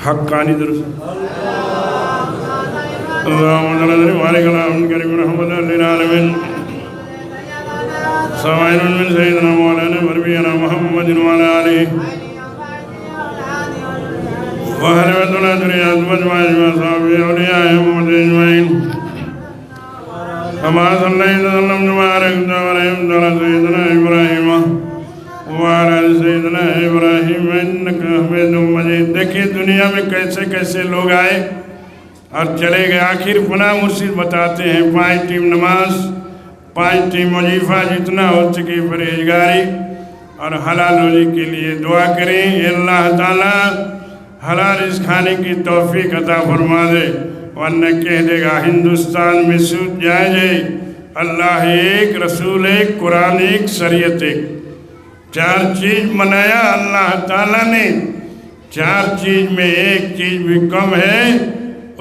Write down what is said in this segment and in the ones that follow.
حقانی درست اللهم صل على وعلى كلام كريم رحمة للعالمين سوائر من سيدنا مولانا ونبينا محمد وعلى آله وأهل بيتنا ذريته وأزواجه وأصحابه أولياء محمد أجمعين كما صليت وسلمت وباركت وأنعمت على سيدنا إبراهيم وعلى آل سيدنا إبراهيم إنك حميد مجيد. دیکھیے دنیا میں کیسے کیسے لوگ آئے اور چلے گئے. آخر فلاں مرشد بتاتے ہیں 5 ٹائم نماز 5 ٹائم وظیفہ جتنا ہو سکے پرہیزگاری اور حلال روزی کے لیے دعا کریں. اللہ تعالیٰ حلال رزق کھانے کی توفیق عطا فرما دے ورنہ کہہ دے گا ہندوستان میں سود جائز ہے. اللہ ایک، رسول ایک، قرآن ایک، شریعت ایک، 4 چیز منایا اللہ تعالیٰ نے. 4 چیز میں ایک چیز بھی کم ہے،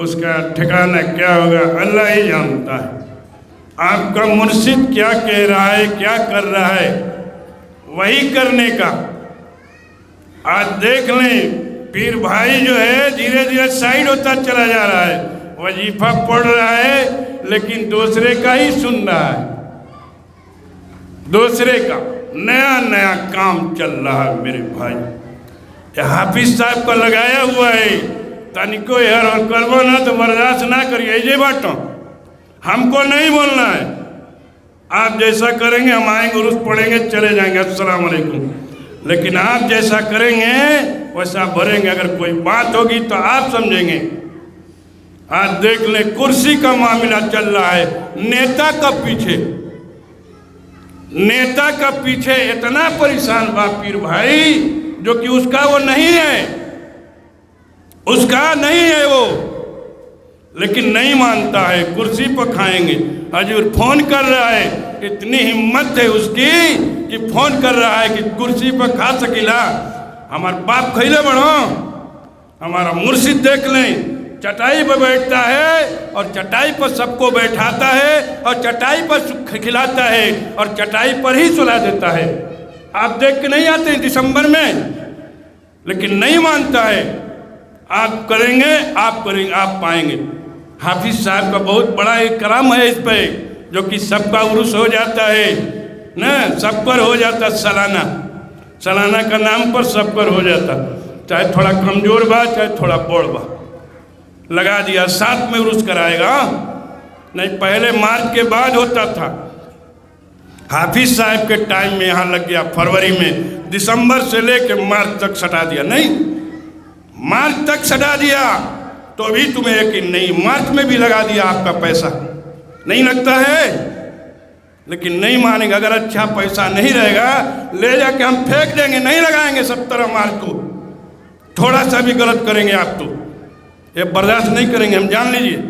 اس کا ٹھکانہ کیا ہوگا اللہ ہی جانتا ہے. آپ کا مرشد کیا کہہ رہا ہے، کیا کر رہا ہے، وہی کرنے کا. آج دیکھ لیں پیر بھائی جو ہے دھیرے دھیرے سائیڈ ہوتا چلا جا رہا ہے. وظیفہ پڑھ رہا ہے لیکن دوسرے کا ہی سن رہا ہے. دوسرے کا نیا نیا کام چل رہا ہے. میرے بھائی یہ حافظ صاحب کا لگایا ہوا ہے، تنکو یار اور کربو نہ تو برداشت نہ کریے. یہ باتوں ہم کو نہیں بولنا ہے. آپ جیسا کریں گے ہم آئیں گے، عرس پڑھیں گے، چلے جائیں گے، السلام علیکم. لیکن آپ جیسا کریں گے ویسا بھریں گے. اگر کوئی بات ہوگی تو آپ سمجھیں گے. آج دیکھ لیں کرسی کا معاملہ چل رہا ہے. نیتا کا پیچھے اتنا پریشان با پیر بھائی جو کہ اس کا وہ نہیں ہے، اس کا نہیں ہے وہ، لیکن نہیں مانتا ہے. کرسی پر کھائیں گے. حضور فون کر رہا ہے، اتنی ہمت ہے اس کی کہ فون کر رہا ہے کہ کرسی پر کھا سکیلا. ہمارا باپ کھیلے بڑھو. ہمارا مرشد دیکھ لیں چٹائی پر بیٹھتا ہے اور چٹائی پر سب کو بیٹھاتا ہے اور چٹائی پر کھلاتا ہے اور چٹائی پر ہی سلا دیتا ہے. آپ دیکھ کے نہیں آتے ہیں دسمبر میں، لیکن نہیں مانتا ہے. آپ کریں گے، آپ کریں گے، آپ پائیں گے. حافظ صاحب کا بہت بڑا ایک کرم ہے اس پہ، جو کہ سب کا عرس ہو جاتا ہے نا، سب پر ہو جاتا. سالانہ کا نام پر سب پر ہو جاتا، چاہے تھوڑا کمزور با چاہے تھوڑا بوڑ با. لگا دیا ساتھ میں عرس کرائے گا. نہیں پہلے مارچ کے بعد ہوتا تھا. حافظ صاحب کے ٹائم میں یہاں لگ گیا فروری میں، دسمبر سے لے کے مارچ تک سٹا دیا. نہیں مارچ تک سٹا دیا تو ابھی تمہیں یقین نہیں. مارچ میں بھی لگا دیا آپ کا پیسہ. نہیں لگتا ہے لیکن نہیں مانیں گے. اگر اچھا پیسہ نہیں رہے گا لے جا کے ہم پھینک دیں گے، نہیں لگائیں گے 17 مارچ کو. تھوڑا سا بھی غلط کریں گے آپ تو یہ برداشت نہیں کریں گے. ہم جان لیجئے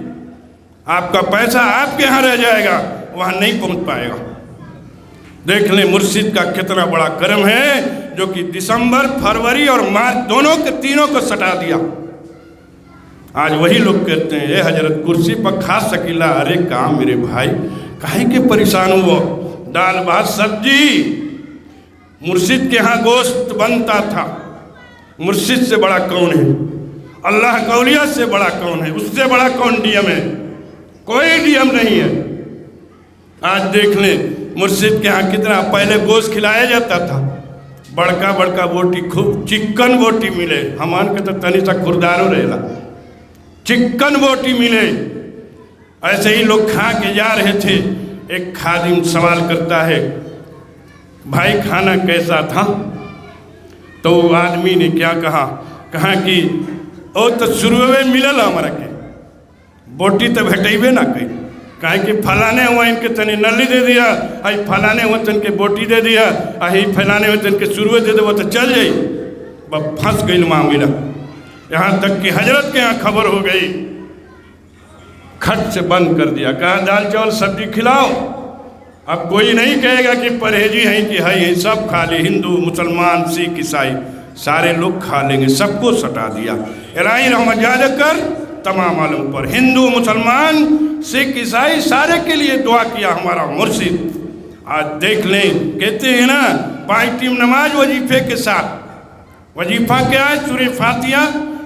آپ کا پیسہ آپ کے ہاں رہ جائے گا، وہاں نہیں پہنچ پائے گا. دیکھ لیں مرشد کا کتنا بڑا کرم ہے جو کہ دسمبر، فروری اور مارچ دونوں کے تینوں کو سٹا دیا. آج وہی لوگ کہتے ہیں اے حضرت کرسی پر کھا سکیلا. ارے کام میرے بھائی کہیں کے پریشان ہو. دال بھات سبزی مرشد کے ہاں گوشت بنتا تھا. مرشد سے بڑا کون ہے؟ اللہ کا اولیاء سے بڑا کون ہے؟ اس سے بڑا کون ڈی ایم ہے؟ کوئی ڈی ایم نہیں ہے. آج دیکھ لیں مرشد کے ہاں کتنا پہلے گوشت کھلایا جاتا تھا. بڑکا بڑکا بوٹی، خوب چکن بوٹی ملے. ہمان کے تو تنی سا کھردارو رہلا، چکن بوٹی ملے. ایسے ہی لوگ کھا کے جا رہے تھے. ایک خادم سوال کرتا ہے بھائی کھانا کیسا تھا؟ تو آدمی نے کیا کہا کہ او تو شروع میں ملل ہمارا کے بوٹی تو بھٹیبے نہ کہیں. کہیں کہ پھلانے ہوا ان کے تنی نلی دے دیا، آئی پھلانے ہوا تن کے بوٹی دے دیا، آئی پھلانے ہوا تن کے شروع دے دے وہ تو چل جائی. پھنس گئی معاملہ. یہاں تک کہ حضرت کے یہاں خبر ہو گئی، کھٹ سے بند کر دیا. کہا دال چاول سبزی کھلاؤ. اب کوئی نہیں کہے گا کہ پرہیزی ہیں کہ ہے سب کھا لے. ہندو مسلمان سکھ عیسائی سارے لوگ کھا لیں گے. سب کو سٹا دیا. الہی رحمت جا کر تمام عالم پر، ہندو مسلمان سکھ عیسائی سارے کے لیے دعا کیا ہمارا مرشد. آج دیکھ لیں کہتے ہیں نا 5 ٹائم نماز وظیفے کے ساتھ. وظیفہ کیا ہے؟ سورہ فاتحہ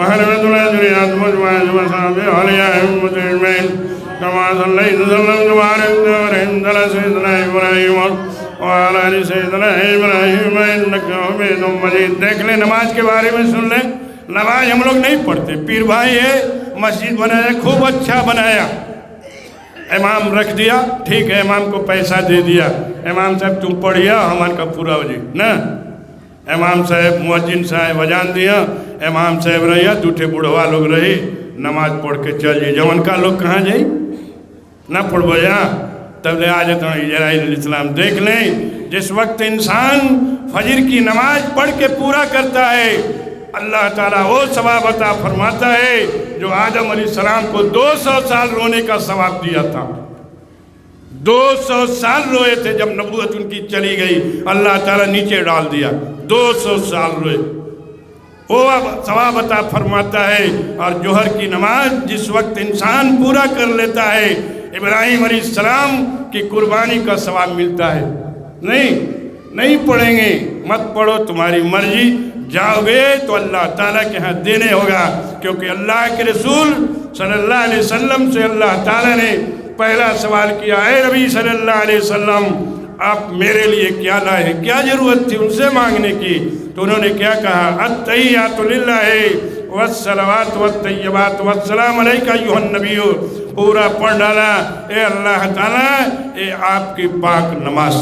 وحرمت الأجريات وجواز وصحبه عليهم مجمعين كما صليت وسلمت وباركت ورحمت على سيدنا إبراهيم وعلى آل سيدنا إبراهيم إنك حميد مجيد. دیکھ لیں نماز کے بارے میں سن لیں. نماز ہم لوگ نہیں پڑھتے. پیر بھائی ہے مسجد بنایا خوب اچھا بنایا, امام رکھ دیا, ٹھیک ہے, امام کو پیسہ دے دیا, امام صاحب تم پڑھیا ہمارا کا پورا ہو جائے نا. امام صاحب مؤذن صاحب وجان دیا, امام صاحب رہیا, دوٹھے بڑھوا لوگ رہی, نماز پڑھ کے چل جائے. جوان کا لوگ کہاں جائے نہ پڑھ بجا تب لے آ جاتا ہوں. اسرائیل علیہ السلام دیکھ لیں, جس وقت انسان فجر کی نماز پڑھ کے پورا کرتا ہے اللہ تعالیٰ وہ ثواب عطا فرماتا ہے جو آدم علیہ السلام کو 200 سال رونے کا ثواب دیا تھا. 200 سال روئے تھے جب نبوت ان کی چلی گئی, اللہ تعالیٰ نیچے ڈال دیا. 200 سال روئے, وہ ثواب عطا فرماتا ہے. اور جوہر کی نماز جس وقت انسان پورا کر لیتا ہے ابراہیم علیہ السلام کی قربانی کا ثواب ملتا ہے. نہیں پڑھیں گے, مت پڑھو, تمہاری مرضی, جاؤ گے تو اللہ تعالیٰ کے ہاں دینے ہوگا. کیونکہ اللہ کے رسول صلی اللہ علیہ وسلم سے اللہ تعالیٰ نے پہلا سوال کیا, اے نبی صلی اللہ علیہ وسلم آپ میرے لیے کیا لائے ہیں, کیا ضرورت تھی ان سے مانگنے کی؟ تو انہوں نے کیا کہا, التحیات للہ والصلوات والطیبات والسلام علیکہ ایھا النبی. پورا پڑھ ڈالا, اے اللہ تعالیٰ اے آپ کی پاک نماز.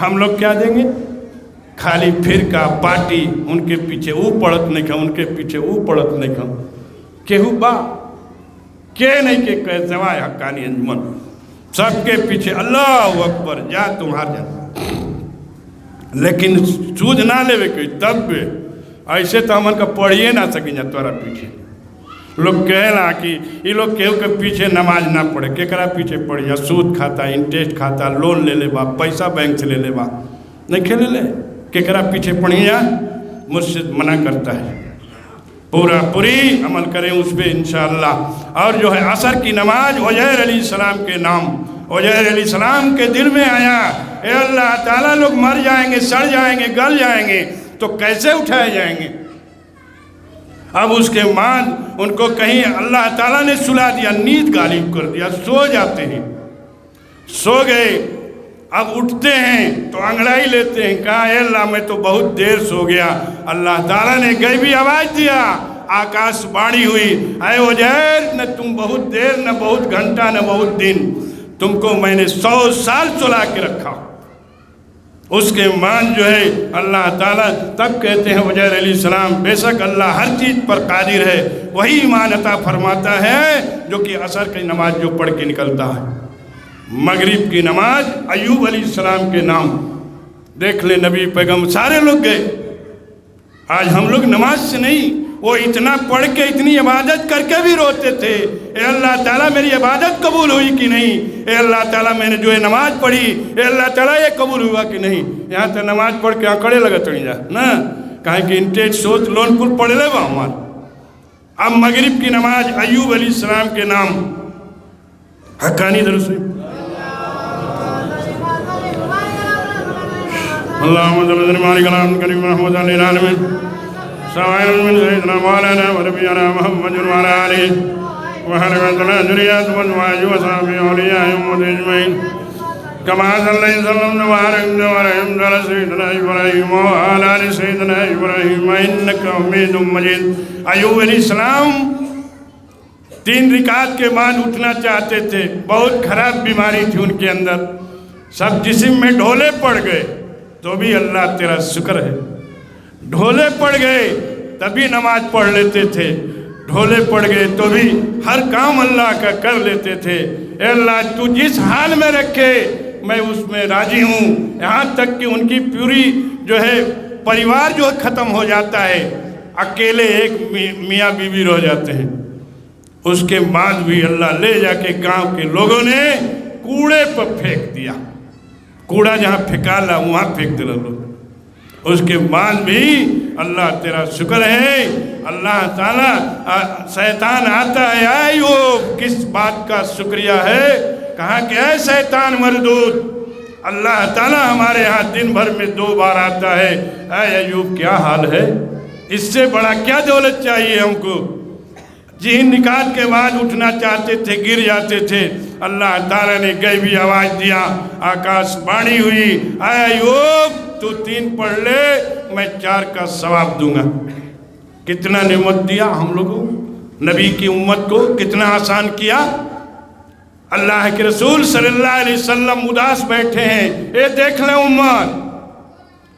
ہم لوگ کیا دیں گے؟ خالی فرقہ پارٹی, ان کے پیچھے وہ پڑھت نہیں کھا, ان کے پیچھے وہ پڑھت نہیں کھا, کہو با کہ نہیں کہ کہہ سوائے حقانی انجمن, سب کے پیچھے اللہ اکبر, جا تمہار جا. لیکن سود نہ لے کوئی تب بھی ایسے تو ہم ان کا پڑھیے نہ سکیں جا تورا پیچھے. لوگ کہلا کہ یہ لوگ کہو کہ پیچھے نماز نہ پڑھے, کہ کرا پیچھے پڑھ جا, سود کھاتا, انٹرسٹ کھاتا, لون لے لے با, پیسہ بینک سے لے لے با, نہیں کھلے لے, کہ کرا پیچھے پڑھی جا. مرشد منع کرتا ہے پوری عمل کریں اس پہ انشاءاللہ. اور جو ہے عصر کی نماز عزیر علیہ السلام کے نام, عزیر علیہ السلام کے دل میں آیا, اے اللہ تعالیٰ لوگ مر جائیں گے, سڑ جائیں گے, گل جائیں گے تو کیسے اٹھائے جائیں گے؟ اب اس کے بعد ان کو کہیں اللہ تعالیٰ نے سلا دیا, نیند غالب کر دیا, سو جاتے ہیں. سو گئے, اب اٹھتے ہیں تو انگڑائی لیتے ہیں, کہا اے اللہ میں تو بہت دیر سو گیا. اللہ تعالیٰ نے غیبی آواز دیا, آکاش بانی ہوئی, اے عزیر نہ تم بہت دیر, نہ بہت گھنٹہ, نہ بہت دن, تم کو میں نے 100 سال سلا کے رکھا. اس کے بعد جو ہے اللہ تعالیٰ تب کہتے ہیں عزیر علیہ السلام, بے شک اللہ ہر چیز پر قادر ہے, وہی ایمان عطا فرماتا ہے جو کہ عصر کی نماز جو پڑھ کے نکلتا ہے. مغرب کی نماز ایوب علیہ السلام کے نام, دیکھ لیں نبی پیغمبر سارے لوگ گئے. آج ہم لوگ نماز سے نہیں, وہ اتنا پڑھ کے اتنی عبادت کر کے بھی روتے تھے, اے اللہ تعالیٰ میری عبادت قبول ہوئی کہ نہیں, اے اللہ تعالیٰ میں نے جو ہے نماز پڑھی, اے اللہ تعالیٰ یہ قبول ہوا کہ نہیں. یہاں تو نماز پڑھ کے آنکڑے لگا چڑھی جا نا, کہیں کہ انٹرسٹ سوچ لون پور پڑھ لے وہ ہمارا. اب مغرب کی نماز ایوب علیہ السلام کے نام, حقانی درست اللهم صل وسلم وبارك على محمد محمد علی العالمین سوائر من سیدنا مولانا ونبینا محمد وعلى آلہ وحرمت الذریات والزواج وصحبہ اولیاء امت اجمعین كما صليت وسلمت وباركت ورحمت على سيدنا ابراہیم وعلى آل سيدنا ابراہیم انك حمید مجید. ایوب علیہ السلام 3 رکعت کے بعد اٹھنا چاہتے تھے, بہت خراب بیماری تھی ان کے اندر, سب جسم میں ڈھولے پڑ گئے, تو بھی اللہ تیرا شکر ہے. ڈھولے پڑ گئے تبھی نماز پڑھ لیتے تھے, ڈھولے پڑ گئے تو بھی ہر کام اللہ کا کر لیتے تھے. اے اللہ تو جس حال میں رکھے میں اس میں راضی ہوں. یہاں تک کہ ان کی پوری جو ہے پریوار جو ختم ہو جاتا ہے, اکیلے ایک میاں بیوی رہ جاتے ہیں. اس کے بعد بھی اللہ لے جا کے گاؤں کے لوگوں نے کوڑے پر پھینک دیا, کوڑا جہاں پھینکالا وہاں پھینک دیا لوگ. اس کے بعد بھی اللہ تیرا شکر ہے. اللہ تعالیٰ شیطان آتا ہے, ایوب کس بات کا شکریہ ہے, کہا کہ اے شیطان مردود, اللہ تعالیٰ ہمارے ہاں دن بھر میں 2 بار آتا ہے, اے ایوب کیا حال ہے, اس سے بڑا کیا دولت چاہیے ہم کو؟ جن نکات کے بعد اٹھنا چاہتے تھے گر جاتے تھے، اللہ تعالیٰ نے غیبی آواز دیا، آکاش بانی ہوئی، اے ایوب تو 3 پڑھ لے، میں 4 کا ثواب دوں گا۔ کتنا نعمت دیا ہم لوگوں، نبی کی امت کو کتنا آسان کیا۔ اللہ کے رسول صلی اللہ علیہ وسلم اداس بیٹھے ہیں، اے دیکھ لیں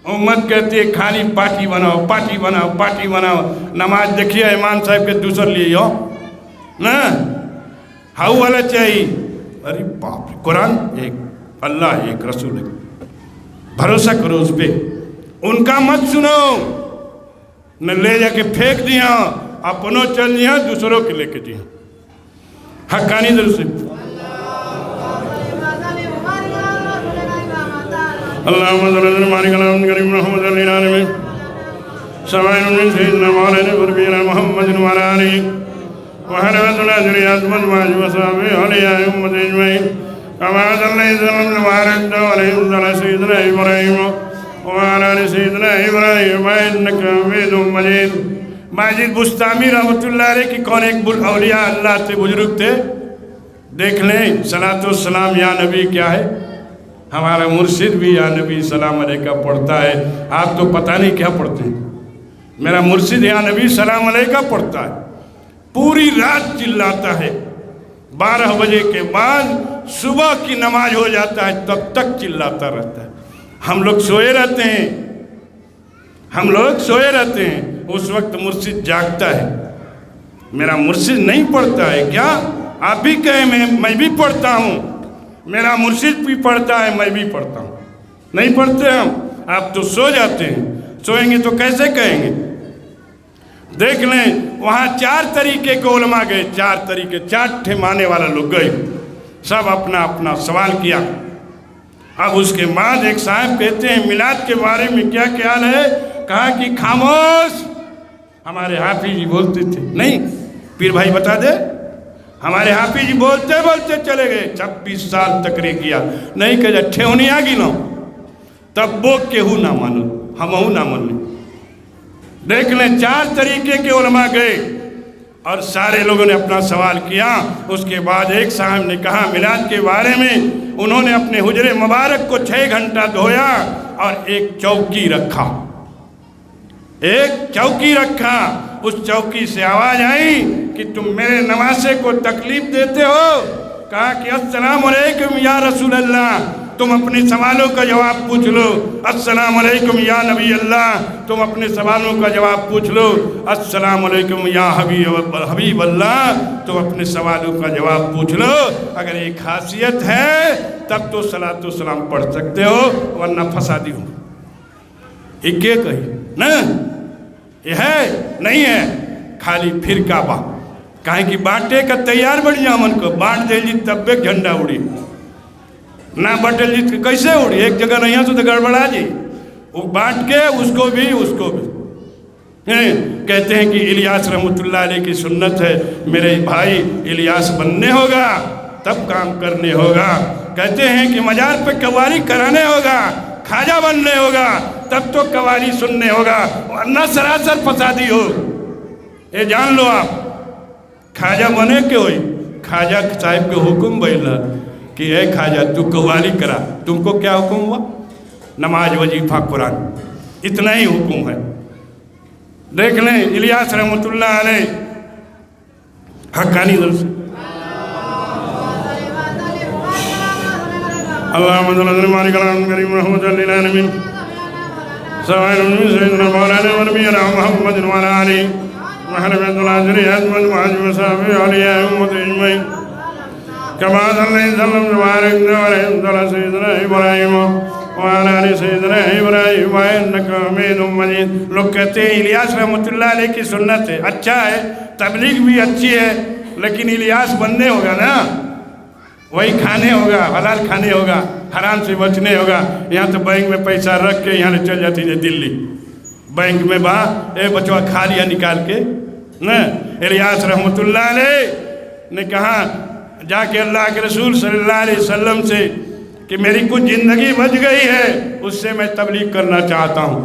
امت کہتی ہے خالی پارٹی بناؤ، پارٹی بناؤ، پارٹی بناؤ۔ نماز دیکھیے امام صاحب کے دوسر لیے ہو نا، ہاؤ والا چاہیے۔ ارے باپ رے، قرآن ایک، اللہ ایک، رسول ایک، بھروسہ کرو اس پہ، ان کا مت سنو، نہ لے جا کے پھینک دیا، اپنوں چل دیا، دوسروں کے لے کے دیا۔ حقانی دل سے اللہم صلی اللہ علیہ وسلم کریم محمد علیہ وسلم سوائن من سیدنا مولانا وربینا محمد وعلا علیہ وحرمت اللہ ذریعات مجموعات وصحابہ علیہ امت اجمعین کما صلی اللہ علیہ وسلم وبارک علیہ وعلا سیدنا ابراہیم وعلا علیہ سیدنا ابراہیم انکا حمید مجید۔ ماجد بستامی رحمت اللہ علیہ کی کون ایک اولیاء اللہ سے بزرگ تھے، دیکھ لیں، صلاۃ والسلام یا نبی کیا ہے؟ ہمارا مرشد بھی یا نبی سلام علیہ کا پڑھتا ہے، آپ تو پتہ نہیں کیا پڑھتے ہیں، میرا مرشد یا نبی سلام علیہ کا پڑھتا ہے، پوری رات چلاتا ہے، 12 بجے کے بعد صبح کی نماز ہو جاتا ہے تب تک چلاتا رہتا ہے۔ ہم لوگ سوئے رہتے ہیں، ہم لوگ سوئے رہتے ہیں، اس وقت مرشد جاگتا ہے۔ میرا مرشد نہیں پڑھتا ہے کیا؟ آپ بھی کہیں میں بھی پڑھتا ہوں، میرا مرشد بھی پڑھتا ہے، میں بھی پڑھتا ہوں۔ نہیں پڑھتے ہم، آپ تو سو جاتے ہیں، سوئیں گے تو کیسے کہیں گے؟ دیکھ لیں وہاں 4 طریقے کے علماء گئے، 4 طریقے، 4 ٹھمانے والا لوگ گئے، سب اپنا اپنا سوال کیا۔ اب اس کے بعد ایک صاحب کہتے ہیں میلاد کے بارے میں کیا خیال ہے؟ کہا کہ خاموش، ہمارے حافظ جی بولتے تھے، نہیں پیر بھائی بتا دے، ہمارے حافظ جی بولتے بولتے چلے گئے، 26 سال تقریر کیا، نہیں کہ اٹھے ہونی آگی نو تب بوک کے ہوں نہ مانو، ہم ہوں نہ مانو۔ دیکھ لیں 4 طریقے کے علماء گئے اور سارے لوگوں نے اپنا سوال کیا۔ اس کے بعد ایک صاحب نے کہا میلاد کے بارے میں، انہوں نے اپنے حجرے مبارک کو 6 گھنٹہ دھویا اور ایک چوکی رکھا، ایک چوکی رکھا، اس چوکی سے آواز آئی کہ تم میرے نواسے کو تکلیف دیتے ہو۔ کہا کہ السلام علیکم یا رسول اللہ، تم اپنے سوالوں کا جواب پوچھ لو۔ السلام علیکم یا نبی اللہ، تم اپنے سوالوں کا جواب پوچھ لو۔ السلام علیکم یا حبیب اللہ، تم اپنے سوالوں کا جواب پوچھ لو۔ اگر یہ خاصیت ہے تب تو صلاۃ و سلام پڑھ سکتے ہو، ورنہ فسادی ہو۔ یہ کیا کہی نا، یہ ہے نہیں ہے، خالی پھر کعبہ کہیں کہ بانٹے کا تیار بڑھ جا من کو، بانٹ دے جی تب ایک جھنڈا اڑی، نہ بٹے جی کیسے اڑی، ایک جگہ نہیں ہے تو گڑبڑا جی، وہ بانٹ کے اس کو بھی کہتے ہیں کہ الیاس رحمت اللہ علیہ کی سنت ہے، میرے بھائی الیاس بننے ہوگا تب کام کرنے ہوگا۔ کہتے ہیں کہ مزار پہ قوالی کرانے ہوگا، خواجہ بننے ہوگا تب تو قوالی سننے ہوگا، ورنہ سراسر فسادی ہو۔ یہ جان لو آپ، خواجہ بنے کے ہوئی، خواجہ صاحب کے حکم بیلا کہ اے خواجہ تو قوالی کرا، تم کو کیا حکم ہوا؟ نماز وظیفہ قرآن، اتنا ہی حکم ہے۔ دیکھ لیں الیاس رحمت اللہ علیہ حقانی دل سے اللہم صلی اللہ علیہ وسلم کریم رحمت اللہ علیہ سوائن من سیدنا مولانا وربینا محمد وعلا علیہ وحرمت اللہ ذریعات مجموعات وصحابہ علیہ امت اجمعین کما صلی اللہ علیہ وسلم وبارک علیہ سیدنا ابراہیم وعلا علیہ سیدنا ابراہیم انکا حمید مجید۔ لوگ کہتے ہیں الیاس رحمت اللہ علیہ کی سنت ہے، اچھا ہے، تبلیغ بھی اچھی ہے، لیکن الیاس بننے ہوگا نا، وہی کھانے ہوگا، حلال کھانے ہوگا، حرام سے بچنے ہوگا۔ یہاں تو بینک میں پیسہ رکھ کے یہاں لے چل جاتی ہے دلی، بینک میں اے بچوا کھا لیا نکال کے نا۔ الیاس رحمت اللہ علیہ نے کہا جا کے اللہ کے رسول صلی اللہ علیہ وسلم سے کہ میری کچھ زندگی بچ گئی ہے، اس سے میں تبلیغ کرنا چاہتا ہوں۔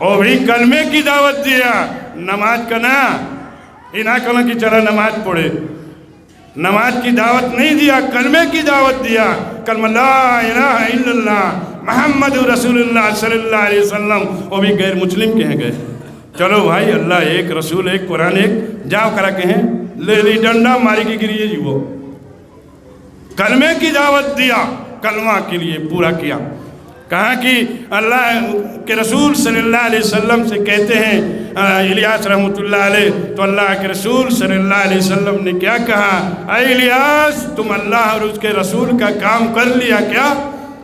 وہ بھی کلمے کی دعوت دیا، نماز کا نا نہ کہنا کہ چلا نماز پڑھے، نماز کی دعوت نہیں دیا، کلمے کی دعوت دیا، کلمہ لا الہ الا اللہ محمد رسول اللہ صلی اللہ علیہ وسلم۔ وہ بھی غیر مسلم کہیں گئے، چلو بھائی اللہ ایک، رسول ایک، قرآن ایک، جاؤ کرا کہیں لے لی ڈنڈا ماری کی گریے جی۔ وہ کلمے کی دعوت دیا، کلمہ کے لیے پورا کیا۔ کہا کہ اللہ کے رسول صلی اللہ علیہ وسلم سے کہتے ہیں الیاس رحمۃ اللہ علیہ، تو اللہ کے رسول صلی اللہ علیہ وسلم نے کیا کہا، اے الیاس تم اللہ اور اس کے رسول کا کام کر لیا کیا؟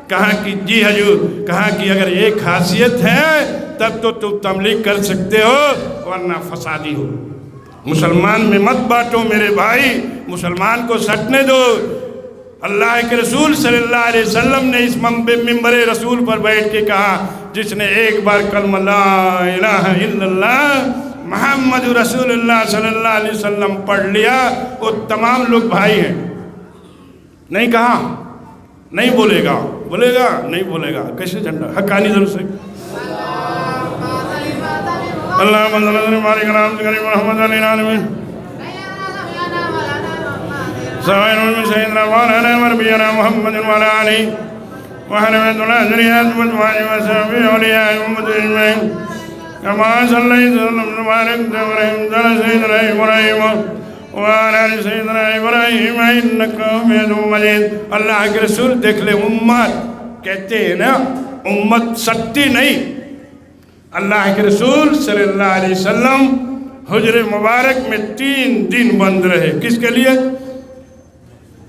کہا کہ جی حضور۔ کہا کہ اگر ایک خاصیت ہے تب تو تم تبلیغ کر سکتے ہو ورنہ فسادی ہو، مسلمان میں مت بانٹو میرے بھائی، مسلمان کو سٹنے دو۔ اللہ کے رسول صلی اللہ علیہ وسلم نے اس ممبر رسول پر بیٹھ کے کہا، جس نے ایک بار کلمہ لا الہ الا اللہ محمد رسول اللہ صلی اللہ علیہ وسلم پڑھ لیا وہ تمام لوگ بھائی ہیں۔ نہیں کہا نہیں بولے گا، بولے گا نہیں بولے گا، کیسے جھنڈا حقانی ضرور سے اللہم صلی اللہ علیہ وسلم محمد علیہ العالمین سوائن من سیدنا وانا مربینا محمد وعلا علی وحرمت اللہ ذریعات مدوانی وصحبی اولیاء امت اجمعین کما صلی اللہ مبارک ورحم دل سیدنا ابراہیم وعلا سیدنا ابراہیم انکا حمید مجید۔ اللہ کے رسول دیکھ لے امت کہتے ہیں نا، امت سٹتی نہیں۔ اللہ کے رسول صلی اللہ علیہ وسلم حجر مبارک میں 3 دن بند رہے، کس کے لیے؟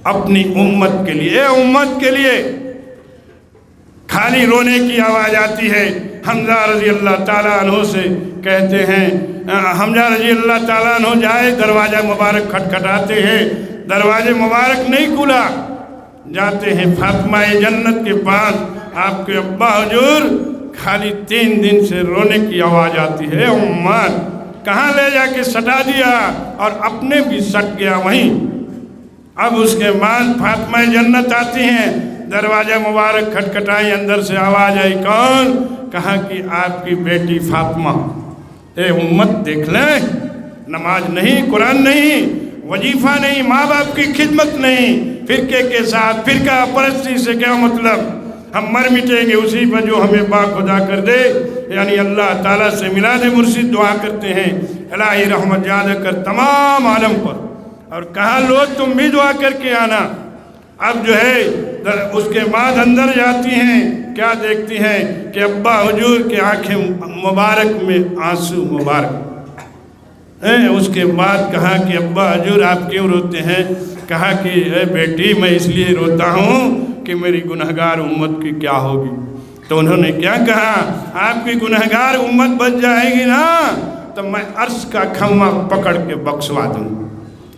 اپنی امت کے لیے، امت کے لیے۔ خالی رونے کی آواز آتی ہے۔ حمزہ رضی اللہ تعالیٰ عنہ سے کہتے ہیں، حمزہ رضی اللہ تعالیٰ عنہ جائے دروازہ مبارک کھٹکھٹاتے ہیں، دروازے مبارک نہیں کھلا، جاتے ہیں فاطمہ جنت کے پاس، آپ کے ابا حضور، خالی 3 دن سے رونے کی آواز آتی ہے۔ امت کہاں لے جا کے سٹا دیا اور اپنے بھی سٹ گیا وہیں۔ اب اس کے بعد فاطمہ جنت آتی ہیں، دروازہ مبارک کھٹکھٹائی، اندر سے آواز آئی، کون؟ کہا کہ آپ کی بیٹی فاطمہ۔ اے امت دیکھ لیں، نماز نہیں، قرآن نہیں، وظیفہ نہیں، ماں باپ کی خدمت نہیں، فرقے کے ساتھ فرقہ پرستی سے کیا مطلب؟ ہم مر مٹیں گے اسی پر جو ہمیں با خدا کر دے، یعنی اللہ تعالیٰ سے میلاد مرشد دعا کرتے ہیں الہی رحمت زیادہ کر تمام عالم پر، اور کہا لو تم بھی دعا کر کے آنا۔ اب جو ہے اس کے بعد اندر جاتی ہیں، کیا دیکھتی ہیں کہ ابا حضور کے آنکھیں مبارک میں آنسو مبارک ہیں۔ اس کے بعد کہا کہ ابا حضور آپ کیوں روتے ہیں؟ کہا کہ اے بیٹی میں اس لیے روتا ہوں کہ میری گنہگار امت کی کیا ہوگی۔ تو انہوں نے کیا کہا، آپ کی گنہگار امت بچ جائے گی نا تو میں عرش کا کھمبا پکڑ کے بخشوا دوں۔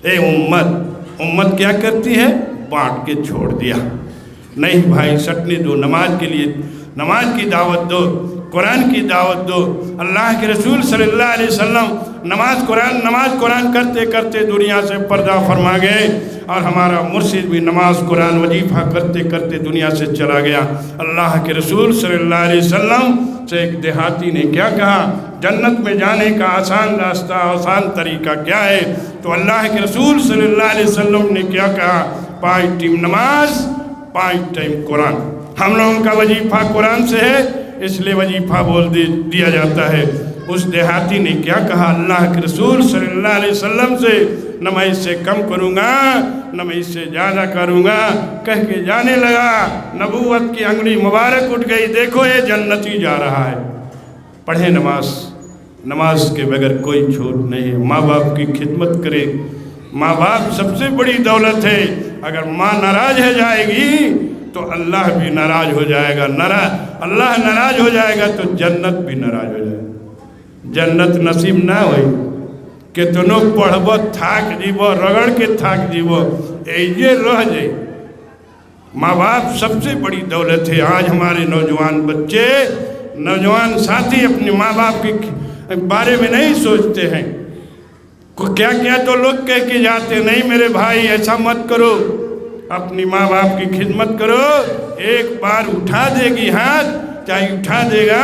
اے امت کیا کرتی ہے؟ بانٹ کے چھوڑ دیا۔ نہیں بھائی سٹنے دو، نماز کے لیے نماز کی دعوت دو، قرآن کی دعوت دو۔ اللہ کے رسول صلی اللہ علیہ وسلم نماز قرآن کرتے کرتے دنیا سے پردہ فرما گئے، اور ہمارا مرشد بھی نماز قرآن وظیفہ کرتے کرتے دنیا سے چلا گیا۔ اللہ کے رسول صلی اللہ علیہ وسلم سے ایک دیہاتی نے کیا کہا، جنت میں جانے کا آسان راستہ، آسان طریقہ کیا ہے؟ تو اللہ کے رسول صلی اللہ علیہ وسلم نے کیا کہا، 5 ٹائم نماز، 5 ٹائم قرآن۔ ہم لوگوں کا وظیفہ قرآن سے ہے، اس لیے وظیفہ بول دیا جاتا ہے۔ اس دیہاتی نے کیا کہا، اللہ کے رسول صلی اللہ علیہ وسلم سے نہ میں اس سے کم کروں گا نہ میں اس سے زیادہ کروں گا، کہہ کے جانے لگا۔ نبوت کی انگلی مبارک اٹھ گئی، دیکھو یہ جنتی جا رہا ہے۔ پڑھیں نماز کے بغیر کوئی چھوٹ نہیں ہے۔ ماں باپ کی خدمت کرے، ماں باپ سب سے بڑی دولت ہے۔ اگر ماں ناراض ہو جائے گی تو اللہ بھی ناراض ہو جائے گا، اللہ ناراض ہو جائے گا تو جنت بھی ناراض ہو جائے گا۔ جنت نصیب نہ ہوئی کتنو پڑھبو تھاک جیبو، رگڑ کے تھاک جیبو، ایجے رہ جائے۔ ماں باپ سب سے بڑی دولت ہے۔ آج ہمارے نوجوان بچے، نوجوان ساتھی اپنے ماں باپ کے بارے میں نہیں سوچتے ہیں۔ کیا کیا تو لوگ کہہ کے جاتے، نہیں میرے بھائی ایسا مت کرو، اپنی ماں باپ کی خدمت کرو۔ ایک بار اٹھا دے گی ہاتھ، چاہے اٹھا دے گا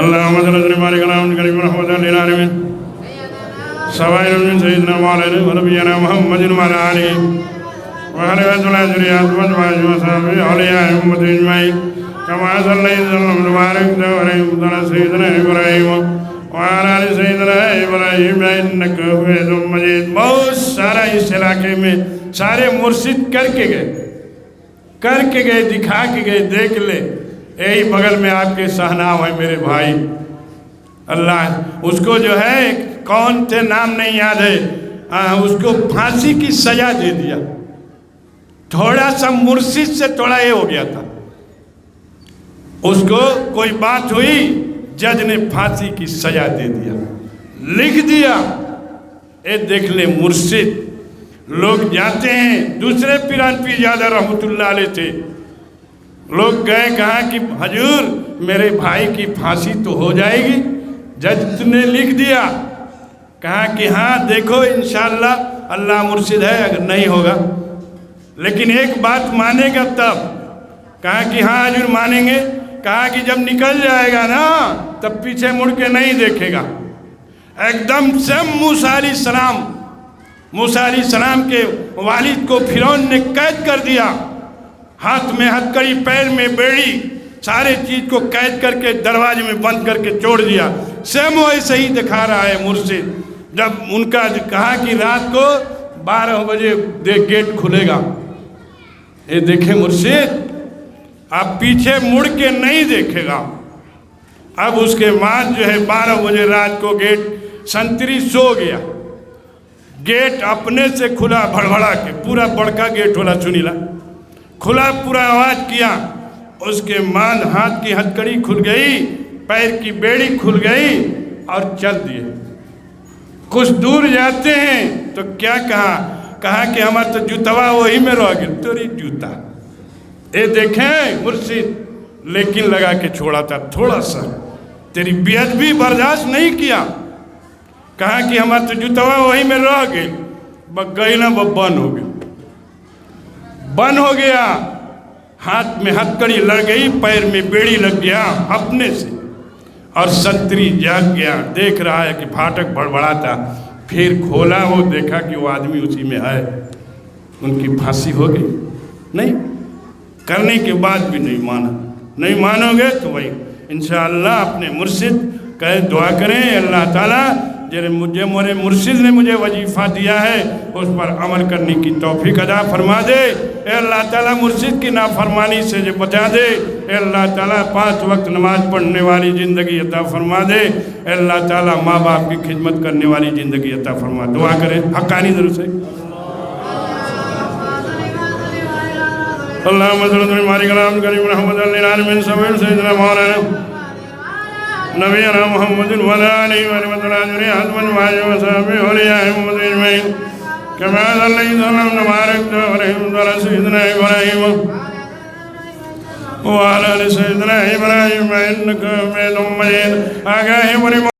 اللهم صل وسلم وبارك على محمد رحمة للعالمين سوائر من سيدنا مولانا ونبينا محمد وعلى آله وعلى ذريته وأزواجه وصحبه أولياء أمة أجمعين كما صليت وسلمت وباركت وباركت على سيدنا إبراهيم وعلى آل سيدنا إبراهيم إنك حميد مجيد۔ بہت سارا اس علاقے میں سارے مرشد کر کے گئے دکھا کے گئے، دیکھ لے یہی بغل میں آپ کے صحناو ہے میرے بھائی۔ اللہ اس کو جو ہے کون تھے نام نہیں یاد ہے، اس کو پھانسی کی سزا دے دیا۔ تھوڑا سا مرشد سے تھوڑا یہ ہو گیا تھا، اس کو کوئی بات ہوئی، جج نے پھانسی کی سزا دے دیا، لکھ دیا۔ اے دیکھ لے مرشد لوگ جاتے ہیں، دوسرے پیران پیر زیادہ رحمت اللہ علیہ تھے، لوگ گئے کہا کہ حضور میرے بھائی کی پھانسی تو ہو جائے گی، جج نے لکھ دیا۔ کہا کہ ہاں دیکھو انشاءاللہ اللہ مرشد ہے، اگر نہیں ہوگا لیکن ایک بات مانے گا تب۔ کہا کہ ہاں حضور مانیں گے۔ کہا کہ جب نکل جائے گا نا تب پیچھے مڑ کے نہیں دیکھے گا۔ ایک دم سے موسیٰ علیہ السلام کے والد کو فرعون نے قید کر دیا، ہاتھ میں ہتھکڑی، پیر میں بیڑی، سارے چیز کو قید کر کے دروازے میں بند کر کے چھوڑ دیا۔ سیم ویسے ہی دکھا رہا ہے مرشد۔ جب ان کا کہا کہ رات کو 12 بجے گیٹ کھلے گا، یہ دیکھیں مرشد اب پیچھے مڑ کے نہیں دیکھے گا۔ اب اس کے بعد جو ہے 12 بجے رات کو گیٹ سنتری سو گیا، گیٹ اپنے سے کھلا بھڑبڑا کے، پورا بڑکا گیٹ ہولا چنیلا کھلا، پورا آواز کیا۔ اس کے بعد ہاتھ کی ہتھکڑی کھل گئی، پیر کی بیڑی کھل گئی اور چل دیے۔ کچھ دور جاتے ہیں تو کیا کہا کہ ہمارا تو جوتوا وہی میں رہ گیا، تیری جوتا۔ اے دیکھیں مرشد لیکن لگا کے چھوڑا تھا، تھوڑا سا تیری بیعت بھی برداشت نہیں کیا۔ کہا کہ ہمارا تو جوتوا وہی میں رہ گئی، گئی نا وہ بند ہو گیا، ہاتھ میں ہتھکڑی لڑ گئی، پیر میں بیڑی لگ گیا اپنے سے، اور سنتری جاگ گیا، دیکھ رہا ہے کہ پھاٹک بڑبڑا تھا۔ پھر کھولا، وہ دیکھا کہ وہ آدمی اسی میں ہے۔ ان کی پھانسی ہو گئی؟ نہیں، کرنے کے بعد بھی نہیں مانا۔ نہیں مانو گے تو وہی انشاءاللہ اپنے مرشد کہے دعا کریں، اللہ تعالیٰ میرے مرشد نے مجھے وظیفہ دیا ہے اس پر عمل کرنے کی توفیق عطا فرما دے۔ اے اللہ تعالیٰ مرشد کی نافرمانی سے بچا دے۔ اے اللہ تعالیٰ 5 وقت نماز پڑھنے والی زندگی عطا فرما دے۔ اے اللہ تعالیٰ ماں باپ کی خدمت کرنے والی زندگی عطا فرما۔ دعا کریں حقانی ضرور سے۔ اللہم صلی اللہ علیہ وسلم کریم رحمت للعالمین سیدنا مولانا نبینا محمد وعلى آله وصحبه أولياء أمة أجمعين كما صليت وسلمت وباركت على سيدنا إبراهيم وعلى آل سيدنا إبراهيم إنك حميد مجيد۔